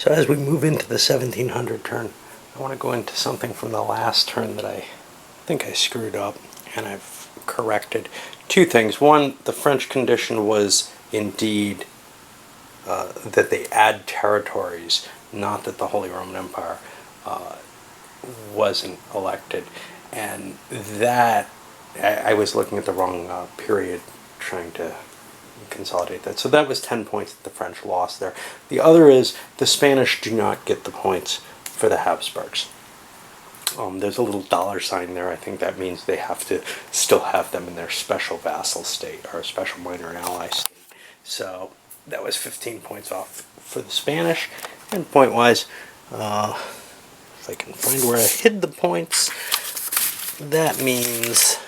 So as we move into the 1700 turn, I want to go into something from the last turn that I think I screwed up, and I've corrected two things. One, the French condition was indeed that they add territories, not that the Holy Roman Empire wasn't elected. And that, I was looking at the wrong period trying to consolidate that. So that was 10 points that the French lost there. The other is the Spanish do not get the points for the Habsburgs. There's a little dollar sign there. I think that means they have to still have them in their special vassal state or special minor ally state. So that was 15 points off for the Spanish. And point-wise, if I can find where I hid the points, that means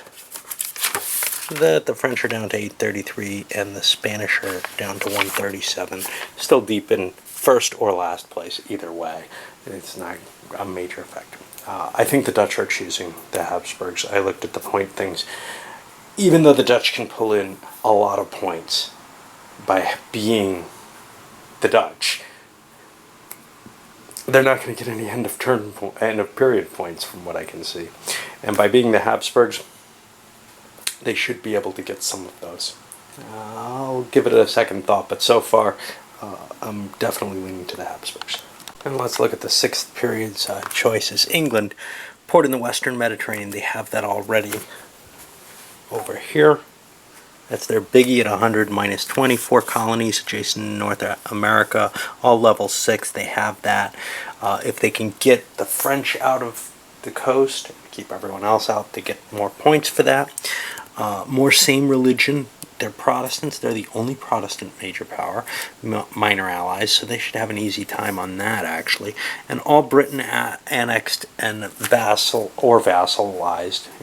that the French are down to 833 and the Spanish are down to 137. Still deep in first or last place either way. It's not a major effect. I think the Dutch are choosing the Habsburgs. I looked at the point things. Even though the Dutch can pull in a lot of points by being the Dutch, they're not going to get any end of period points from what I can see. And by being the Habsburgs, they should be able to get some of those. I'll give it a second thought, but so far I'm definitely leaning to the Habsburgs. And let's look at the sixth period's choices. England, port in the Western Mediterranean, they have that already over here. That's their biggie at 100 minus 20. 4 colonies adjacent to North America, all level 6. They have that. If they can get the French out of the coast, keep everyone else out, they get more points for that. More same religion. They're Protestants. They're the only Protestant major power, minor allies, so they should have an easy time on that, actually. And all Britain annexed and vassalized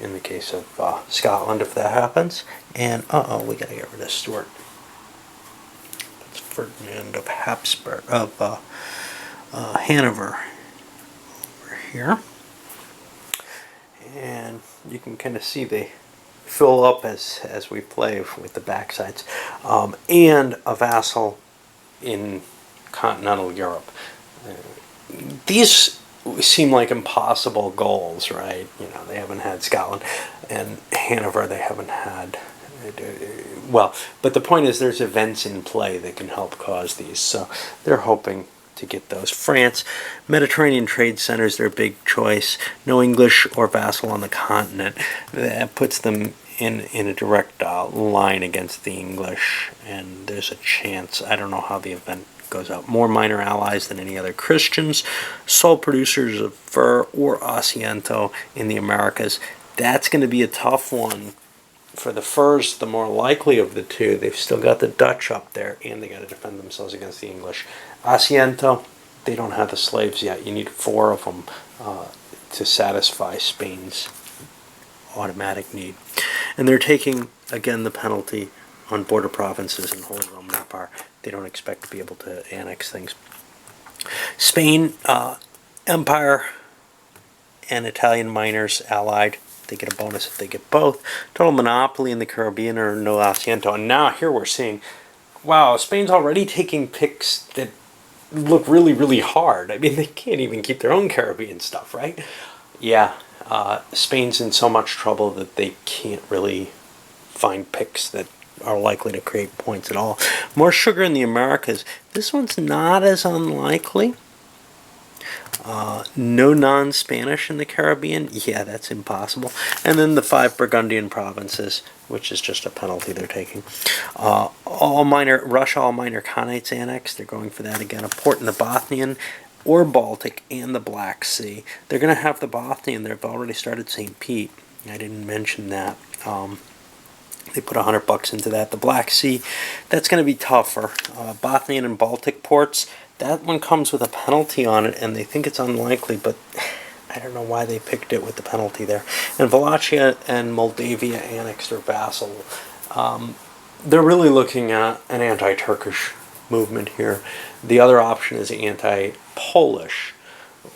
in the case of Scotland, if that happens. And we gotta get rid of Stuart. That's Ferdinand of Habsburg of Hanover over here. And you can kind of see they fill up as we play with the backsides, and a vassal in continental Europe. These seem like impossible goals, right? You know, they haven't had Scotland, and Hanover they haven't had. Well, but the point is there's events in play that can help cause these, so they're hoping to get those. France, Mediterranean trade centers, their big choice. No English or vassal on the continent. That puts them in a direct line against the English, and there's a chance. I don't know how the event goes out. More minor allies than any other Christians. Sole producers of fur or asiento in the Americas. That's going to be a tough one. For the furs, the more likely of the two. They've still got the Dutch up there, and they got to defend themselves against the English. Asiento, they don't have the slaves yet. You need 4 of them to satisfy Spain's automatic need. And they're taking, again, the penalty on border provinces in Holy Roman Empire. They don't expect to be able to annex things. Spain, Empire, and Italian miners allied. They get a bonus if they get both. Total monopoly in the Caribbean or no asiento. And now here we're seeing, wow, Spain's already taking picks that look really, really hard. I mean, they can't even keep their own Caribbean stuff, right? Yeah, Spain's in so much trouble that they can't really find picks that are likely to create points at all. More sugar in the Americas. This one's not as unlikely. No non-Spanish in the Caribbean. Yeah, that's impossible. And then the 5 Burgundian provinces, which is just a penalty they're taking. Russia, all minor Khanates annexed. They're going for that again. A port in the Bothnian or Baltic and the Black Sea. They're going to have the Bothnian. They've already started St. Pete. I didn't mention that. They put $100 into that. The Black Sea, that's going to be tougher. Bothnian and Baltic ports. That one comes with a penalty on it, and they think it's unlikely, but I don't know why they picked it with the penalty there. And Wallachia and Moldavia annexed or vassal. They're really looking at an anti-Turkish movement here. The other option is anti-Polish,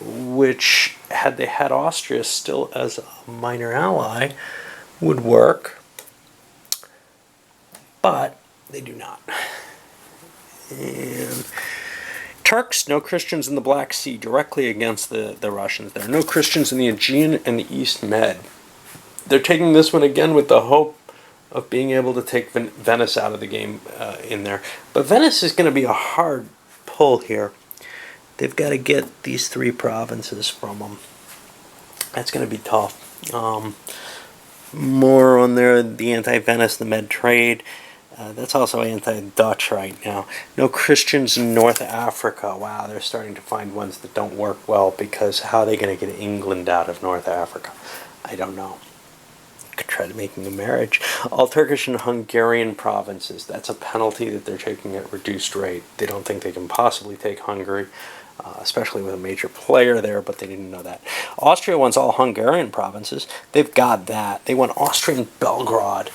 which, had they had Austria still as a minor ally, would work, but they do not. And Turks, no Christians in the Black Sea, directly against the Russians. There are no Christians in the Aegean and the East Med. They're taking this one again with the hope of being able to take Venice out of the game in there. But Venice is going to be a hard pull here. They've got to get these 3 provinces from them. That's going to be tough. More on there, the anti-Venice, the Med trade. That's also anti-Dutch right now. No Christians in North Africa. Wow, they're starting to find ones that don't work well, because how are they going to get England out of North Africa? I don't know. Could try to making a marriage. All Turkish and Hungarian provinces. That's a penalty that they're taking at reduced rate. They don't think they can possibly take Hungary, especially with a major player there, but they didn't know that. Austria wants all Hungarian provinces. They've got that. They want Austrian Belgrade.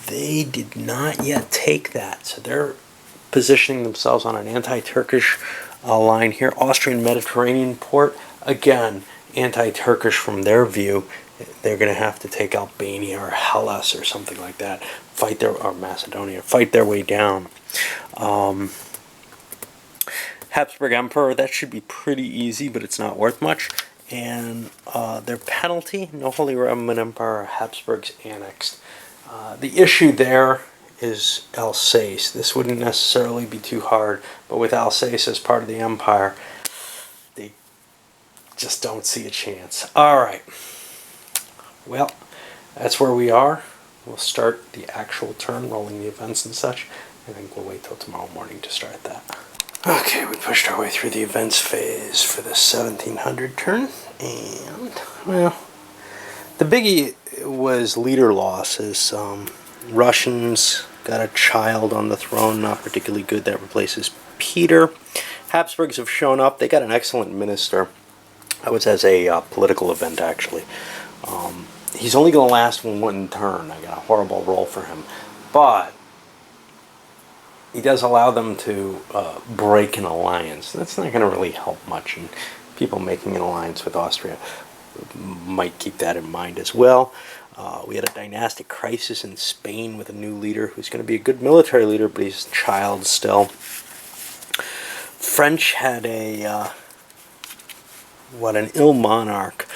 They did not yet take that, so they're positioning themselves on an anti-Turkish line here. Austrian Mediterranean port, again, anti-Turkish from their view. They're going to have to take Albania or Hellas or something like that, or Macedonia, fight their way down. Habsburg Emperor, that should be pretty easy, but it's not worth much. And their penalty, no Holy Roman Empire, Habsburgs annexed. The issue there is Alsace. This wouldn't necessarily be too hard, but with Alsace as part of the empire, they just don't see a chance. All right. Well, that's where we are. We'll start the actual turn, rolling the events and such. I think we'll wait till tomorrow morning to start that. Okay, we pushed our way through the events phase for the 1700 turn, and, well, the biggie was leader losses. Russians got a child on the throne, not particularly good. That replaces Peter. Habsburgs have shown up. They got an excellent minister. That was as a political event, actually. He's only going to last one turn. I got a horrible roll for him. But he does allow them to break an alliance. That's not going to really help much. And people making an alliance with Austria might keep that in mind as well. We had a dynastic crisis in Spain with a new leader who's going to be a good military leader, but he's a child still. French had an ill monarch.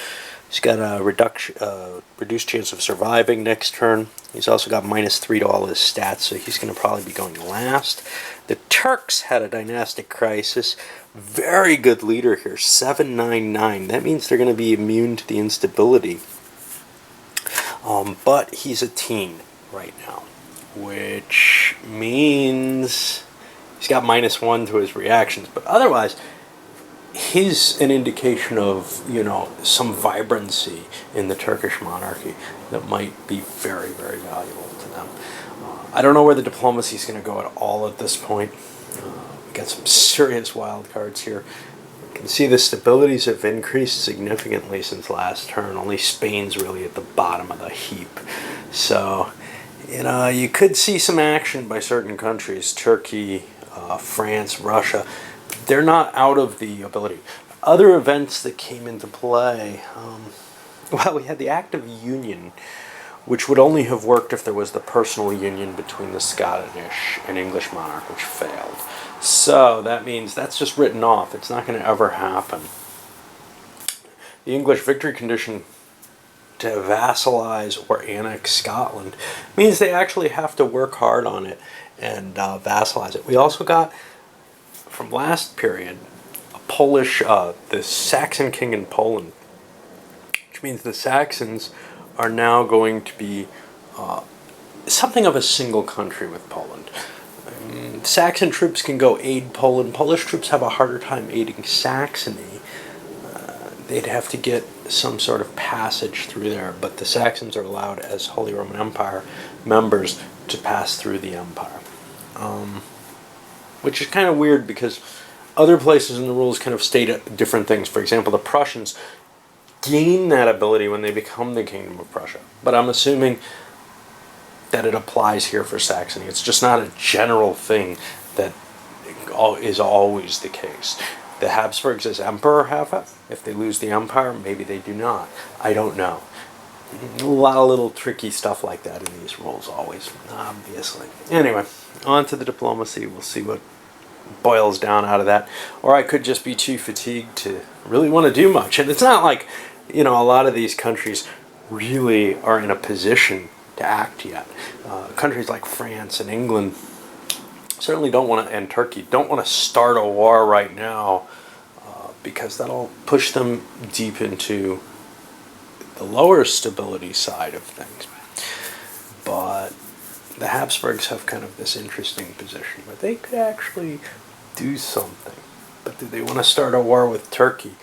He's got a reduced chance of surviving next turn. He's also got -3 to all his stats, so he's going to probably be going last. The Turks had a dynastic crisis. Very good leader here, 799. That means they're going to be immune to the instability. But he's a teen right now, which means he's got -1 to his reactions. But otherwise, he's an indication of, some vibrancy in the Turkish monarchy that might be very, very valuable to them. I don't know where the diplomacy is going to go at all at this point. We got some serious wild cards here. You can see the stabilities have increased significantly since last turn. Only Spain's really at the bottom of the heap. So, you could see some action by certain countries. Turkey, France, Russia. They're not out of the ability. Other events that came into play, we had the Act of Union, which would only have worked if there was the personal union between the Scottish and English monarch, which failed. So that means that's just written off. It's not going to ever happen. The English victory condition to vassalize or annex Scotland means they actually have to work hard on it and vassalize it. We also got, from last period, a Polish, the Saxon king in Poland, which means the Saxons are now going to be something of a single country with Poland. Saxon troops can go aid Poland. Polish troops have a harder time aiding Saxony. They'd have to get some sort of passage through there, but the Saxons are allowed as Holy Roman Empire members to pass through the empire. Which is kind of weird because other places in the rules kind of state different things. For example, the Prussians gain that ability when they become the Kingdom of Prussia. But I'm assuming that it applies here for Saxony. It's just not a general thing that is always the case. The Habsburgs as emperor have it. If they lose the empire, maybe they do not. I don't know. A lot of little tricky stuff like that in these rules always, obviously. Anyway, on to the diplomacy. We'll see what boils down out of that. Or I could just be too fatigued to really want to do much. And it's not like, a lot of these countries really are in a position to act yet. Countries like France and England certainly don't want to, and Turkey, don't want to start a war right now because that'll push them deep into the lower stability side of things. But the Habsburgs have kind of this interesting position where they could actually do something. But do they want to start a war with Turkey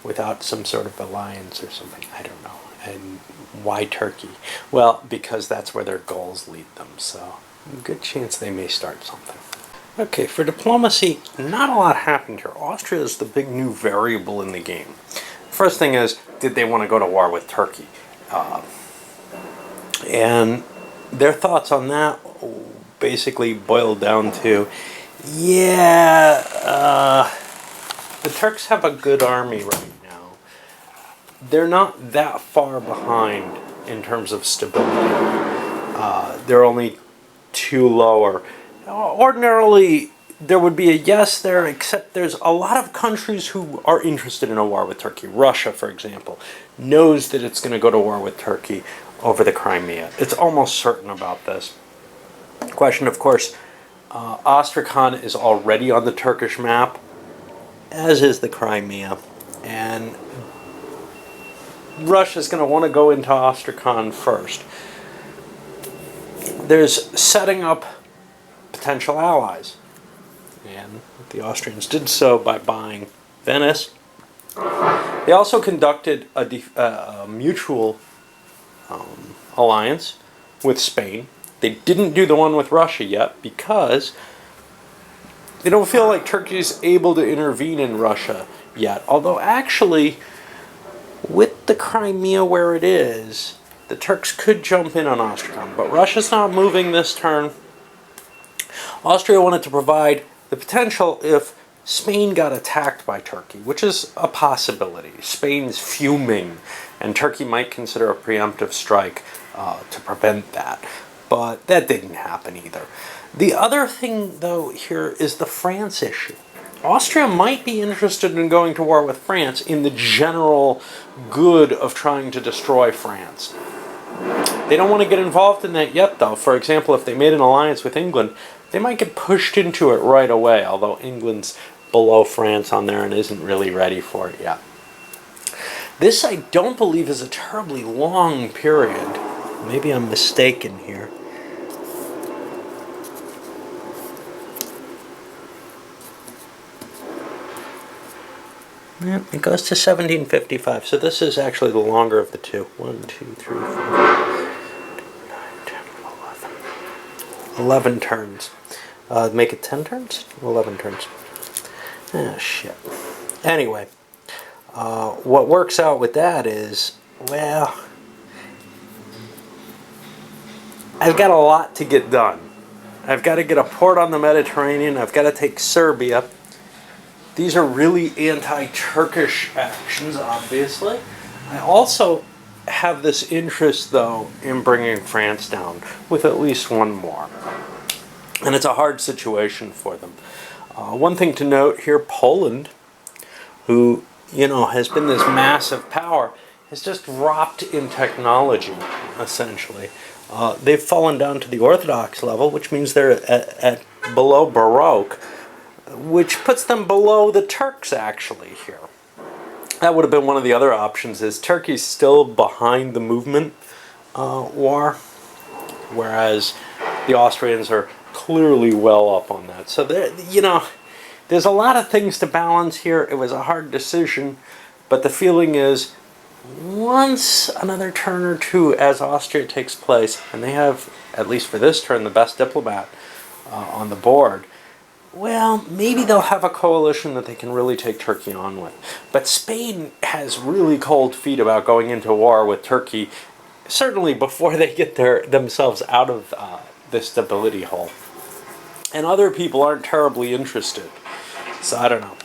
without some sort of alliance or something? I don't know. And why Turkey? Well, because that's where their goals lead them. So, good chance they may start something. Okay, for diplomacy, not a lot happened here. Austria is the big new variable in the game. First thing is, did they want to go to war with Turkey? And their thoughts on that basically boiled down to, the Turks have a good army right now. They're not that far behind in terms of stability. They're only 2 lower. Ordinarily, there would be a yes there, except there's a lot of countries who are interested in a war with Turkey. Russia, for example, knows that it's going to go to war with Turkey over the Crimea. It's almost certain about this. Question, of course, Astrakhan is already on the Turkish map, as is the Crimea, and Russia's going to want to go into Astrakhan first. There's setting up potential allies, and the Austrians did so by buying Venice. They also conducted a mutual alliance with Spain. They didn't do the one with Russia yet because they don't feel like Turkey's able to intervene in Russia yet. Although actually, with the Crimea where it is, the Turks could jump in on Astrakhan, but Russia's not moving this turn. Austria wanted to provide the potential if Spain got attacked by Turkey, which is a possibility. Spain's fuming, and Turkey might consider a preemptive strike to prevent that. But that didn't happen either. The other thing, though, here is the France issue. Austria might be interested in going to war with France in the general good of trying to destroy France. They don't want to get involved in that yet, though. For example, if they made an alliance with England, they might get pushed into it right away, although England's below France on there and isn't really ready for it yet. This, I don't believe, is a terribly long period. Maybe I'm mistaken here. Yeah, it goes to 1755, so this is actually the longer of the two. 1, 2, 3, 4, 9, 10, 11. 11 turns. Make it 10 turns? 11 turns. Ah, shit. Anyway, what works out with that is, well, I've got a lot to get done. I've got to get a port on the Mediterranean. I've got to take Serbia. These are really anti-Turkish actions, obviously. I also have this interest, though, in bringing France down with at least one more. And it's a hard situation for them. One thing to note here, Poland, who, has been this massive power, has just dropped in technology, essentially. They've fallen down to the Orthodox level, which means they're at below Baroque, which puts them below the Turks, actually, here. That would have been one of the other options, is Turkey's still behind the movement war, whereas the Austrians are clearly well up on that. So, there's a lot of things to balance here. It was a hard decision, but the feeling is, once another turn or two as Austria takes place, and they have, at least for this turn, the best diplomat on the board, well, maybe they'll have a coalition that they can really take Turkey on with. But Spain has really cold feet about going into war with Turkey, certainly before they get themselves out of the stability hole. And other people aren't terribly interested. So I don't know.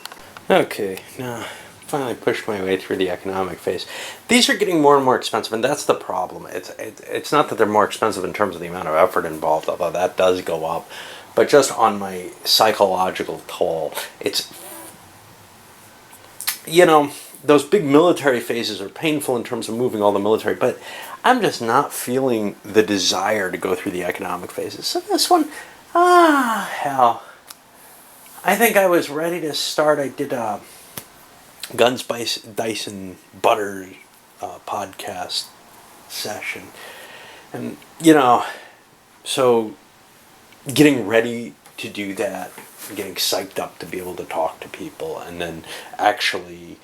Okay, now finally pushed my way through the economic phase. These are getting more and more expensive, and that's the problem. It's not that they're more expensive in terms of the amount of effort involved, although that does go up. but just on my psychological toll, it's, those big military phases are painful in terms of moving all the military, but I'm just not feeling the desire to go through the economic phases. So this one, hell. I think I was ready to start. I did a Gun, Spice, Dice, and Butter podcast session. And, so getting ready to do that, getting psyched up to be able to talk to people, and then actually,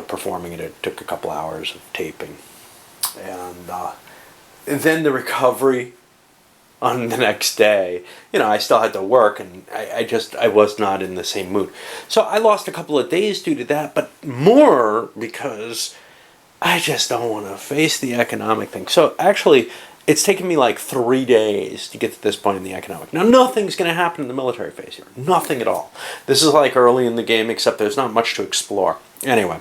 performing it took a couple hours of taping. And then the recovery on the next day, I still had to work, and I was not in the same mood. So I lost a couple of days due to that, but more because I just don't want to face the economic thing. So actually, it's taken me like 3 days to get to this point in the economic. Now, nothing's going to happen in the military phase here. Nothing at all. This is like early in the game, except there's not much to explore. Anyway,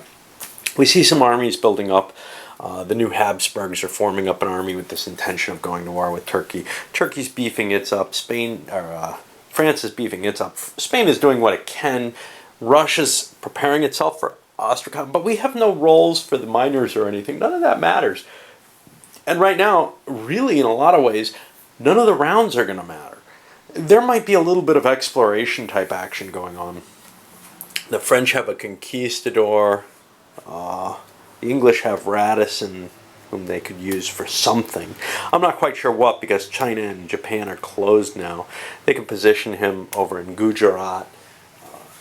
we see some armies building up. The new Habsburgs are forming up an army with this intention of going to war with Turkey. Turkey's beefing its up. France is beefing its up. Spain is doing what it can. Russia's preparing itself for Astrakhan. But we have no roles for the miners or anything. None of that matters. And right now, really in a lot of ways, none of the rounds are going to matter. There might be a little bit of exploration type action going on. The French have a conquistador. The English have Radisson, whom they could use for something. I'm not quite sure what, because China and Japan are closed now. They can position him over in Gujarat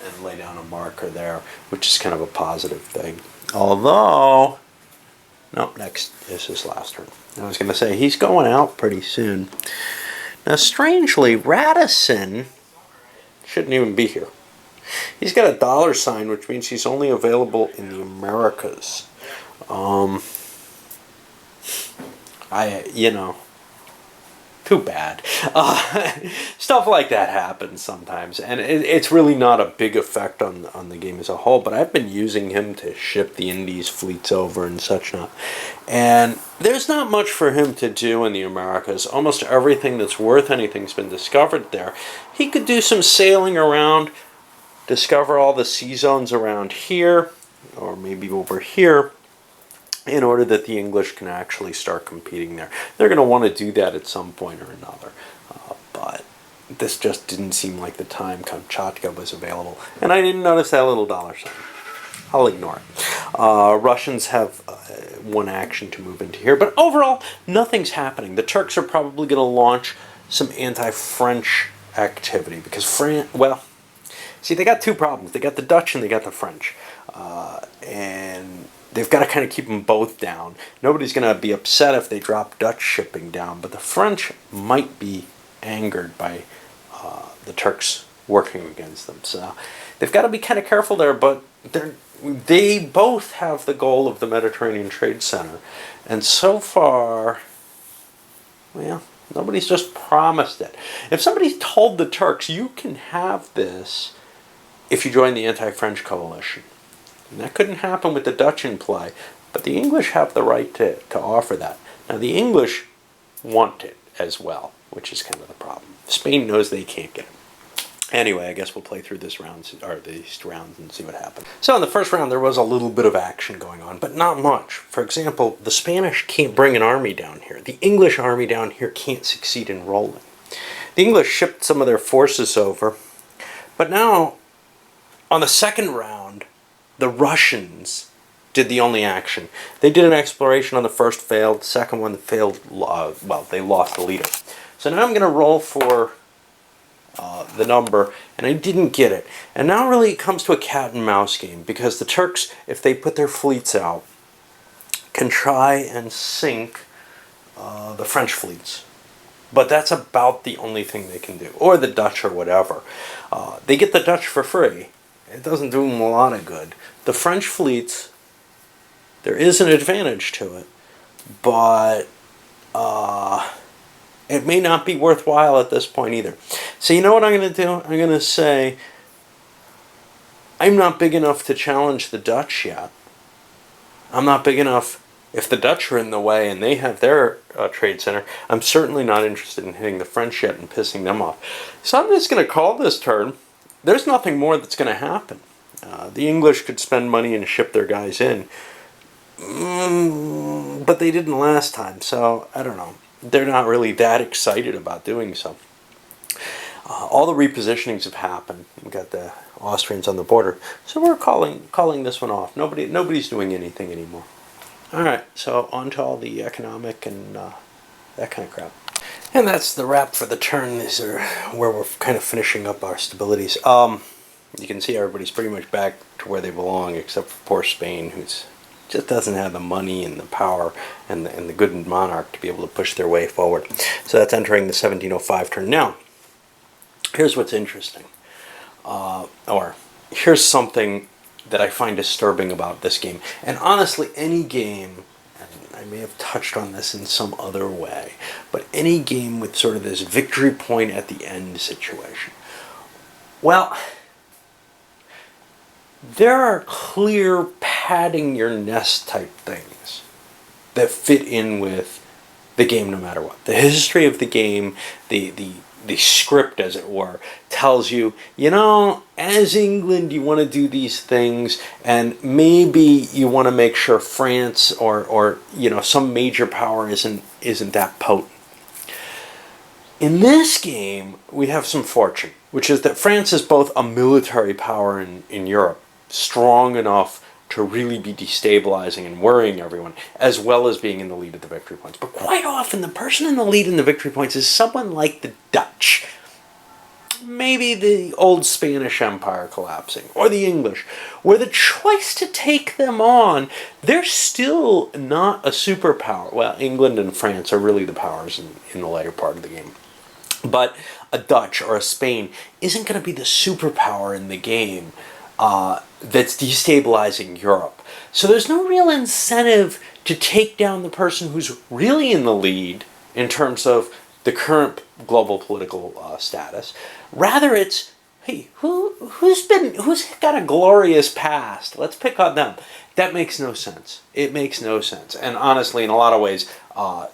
and lay down a marker there, which is kind of a positive thing. Although, no, next is his last turn. I was going to say, he's going out pretty soon. Now, strangely, Radisson shouldn't even be here. He's got a $sign, which means he's only available in the Americas. Too bad. Stuff like that happens sometimes, and it's really not a big effect on the game as a whole, but I've been using him to ship the Indies fleets over and such not. And there's not much for him to do in the Americas. Almost everything that's worth anything's been discovered there. He could do some sailing around, discover all the sea zones around here, or maybe over here, in order that the English can actually start competing there. They're going to want to do that at some point or another. But this just didn't seem like the time Kamchatka was available. And I didn't notice that little $sign. I'll ignore it. Russians have one action to move into here. But overall, nothing's happening. The Turks are probably going to launch some anti-French activity. Because see, they got two problems. They got the Dutch and they got the French. And they've got to kind of keep them both down. Nobody's going to be upset if they drop Dutch shipping down, but the French might be angered by the Turks working against them. So they've got to be kind of careful there, but they both have the goal of the Mediterranean Trade Center. And so far, nobody's just promised it. If somebody told the Turks, you can have this if you join the anti-French coalition. And that couldn't happen with the Dutch in play, but the English have the right to offer that. Now, the English want it as well, which is kind of the problem. Spain knows they can't get it. Anyway, I guess we'll play through these rounds and see what happens. So in the first round, there was a little bit of action going on, but not much. For example, the Spanish can't bring an army down here. The English army down here can't succeed in rolling. The English shipped some of their forces over, but now, on the second round, the Russians did the only action. They did an exploration on the first, failed. The second one failed. They lost the leader. So now I'm going to roll for the number, and I didn't get it. And now really it comes to a cat and mouse game, because the Turks, if they put their fleets out, can try and sink the French fleets. But that's about the only thing they can do. Or the Dutch or whatever. They get the Dutch for free. It doesn't do them a lot of good. The French fleets, there is an advantage to it, but it may not be worthwhile at this point either. So you know what I'm going to do? I'm going to say, I'm not big enough to challenge the Dutch yet. I'm not big enough If the Dutch are in the way and they have their trade center, I'm certainly not interested in hitting the French yet and pissing them off. So I'm just going to call this turn. There's nothing more that's going to happen. The English could spend money and ship their guys in. But they didn't last time, so I don't know. They're not really that excited about doing so. All the repositionings have happened. We've got the Austrians on the border, so we're calling this one off. Nobody's doing anything anymore. All right, so on to all the economic and that kind of crap. And that's the wrap for the turn. These are where we're kind of finishing up our stabilities. You can see everybody's pretty much back to where they belong, except for poor Spain, who's just doesn't have the money and the power and the good monarch to be able to push their way forward. So that's entering the 1705 turn. Now, here's what's interesting. Or here's something that I find disturbing about this game. And honestly, any game, and I may have touched on this in some other way, but any game with sort of this victory point at the end situation. Well, there are clear padding your nest type things that fit in with the game no matter what. The history of the game, the script, as it were, tells you, as England, you want to do these things, and maybe you want to make sure France or some major power isn't that potent. In this game, we have some fortune, which is that France is both a military power in Europe, strong enough to really be destabilizing and worrying everyone, as well as being in the lead at the victory points. But quite often, the person in the lead in the victory points is someone like the Dutch. Maybe the old Spanish Empire collapsing, or the English, where the choice to take them on, they're still not a superpower. Well, England and France are really the powers in the later part of the game. But a Dutch or a Spain isn't going to be the superpower in the game that's destabilizing Europe. So there's no real incentive to take down the person who's really in the lead in terms of the current global political status. Rather, it's, hey, who's got a glorious past? Let's pick on them. That makes no sense. It makes no sense. And honestly, in a lot of ways,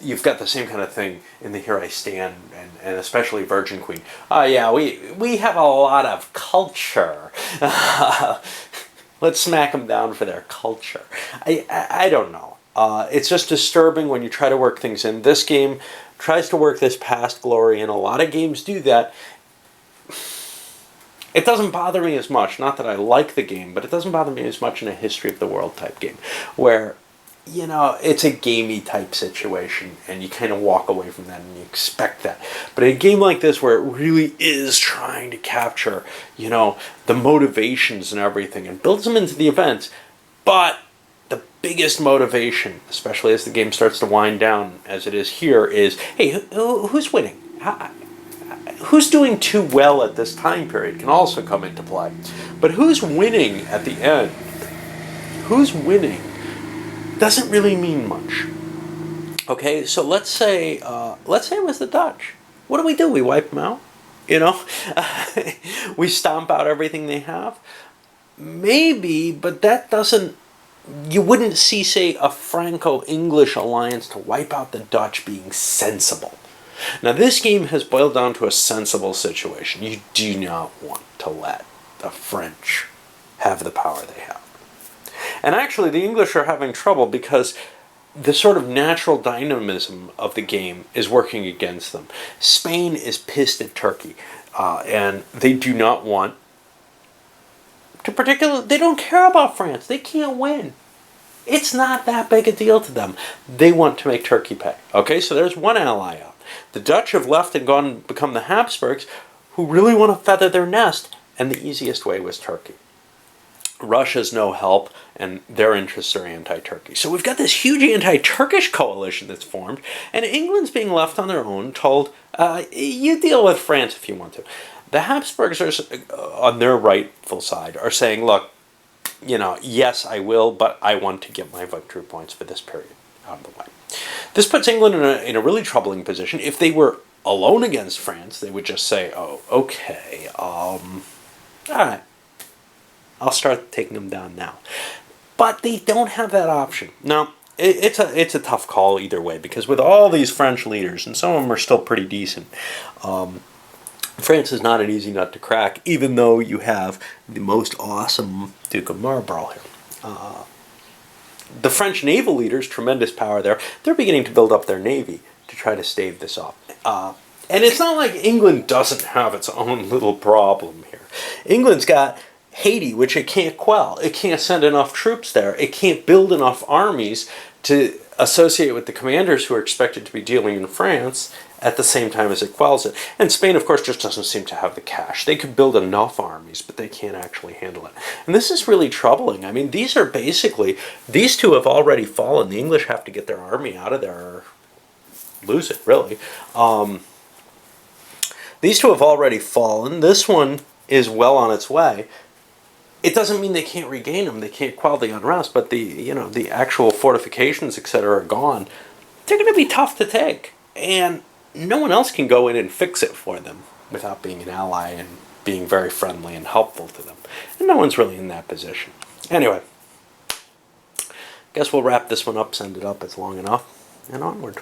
you've got the same kind of thing in the Here I Stand and especially Virgin Queen. Yeah, we have a lot of culture. Let's smack them down for their culture. I don't know. It's just disturbing when you try to work things in. This game tries to work this past glory, and a lot of games do that. It doesn't bother me as much, not that I like the game, but it doesn't bother me as much in a history of the world type game, where, it's a gamey type situation, and you kind of walk away from that and you expect that. But in a game like this, where it really is trying to capture, the motivations and everything, and builds them into the events, but the biggest motivation, especially as the game starts to wind down, as it is here, is, hey, who's winning? Who's doing too well at this time period can also come into play. But who's winning at the end? Who's winning doesn't really mean much. Okay, so let's say it was the Dutch. What do? We wipe them out? We stomp out everything they have? Maybe, but that doesn't... You wouldn't see, say, a Franco-English alliance to wipe out the Dutch being sensible. Now, this game has boiled down to a sensible situation. You do not want to let the French have the power they have. And actually, the English are having trouble because the sort of natural dynamism of the game is working against them. Spain is pissed at Turkey, and they do not want to they don't care about France. They can't win. It's not that big a deal to them. They want to make Turkey pay. Okay, so there's one ally out. The Dutch have left and gone and become the Habsburgs, who really want to feather their nest, and the easiest way was Turkey. Russia's no help, and their interests are anti-Turkey. So we've got this huge anti-Turkish coalition that's formed, and England's being left on their own, told, you deal with France if you want to. The Habsburgs are, on their rightful side, are saying, look, yes, I will, but I want to get my victory points for this period out of the way. This puts England in a really troubling position. If they were alone against France, they would just say, oh, okay, all right, I'll start taking them down now. But they don't have that option. Now, it's a tough call either way, because with all these French leaders, and some of them are still pretty decent, France is not an easy nut to crack, even though you have the most awesome Duke of Marlborough here. The French naval leaders, tremendous power there, they're beginning to build up their navy to try to stave this off. And it's not like England doesn't have its own little problem here. England's got Haiti, which it can't quell. It can't send enough troops there. It can't build enough armies to associate with the commanders who are expected to be dealing in France at the same time as it quells it. And Spain, of course, just doesn't seem to have the cash. They could build enough armies, but they can't actually handle it. And this is really troubling. I mean, these two have already fallen. The English have to get their army out of there or lose it, really. These two have already fallen. This one is well on its way. It doesn't mean they can't regain them. They can't quell the unrest, but the actual fortifications, etc., are gone. They're going to be tough to take, and no one else can go in and fix it for them without being an ally and being very friendly and helpful to them. And no one's really in that position. Anyway, guess we'll wrap this one up, send it up. It's long enough, and onward.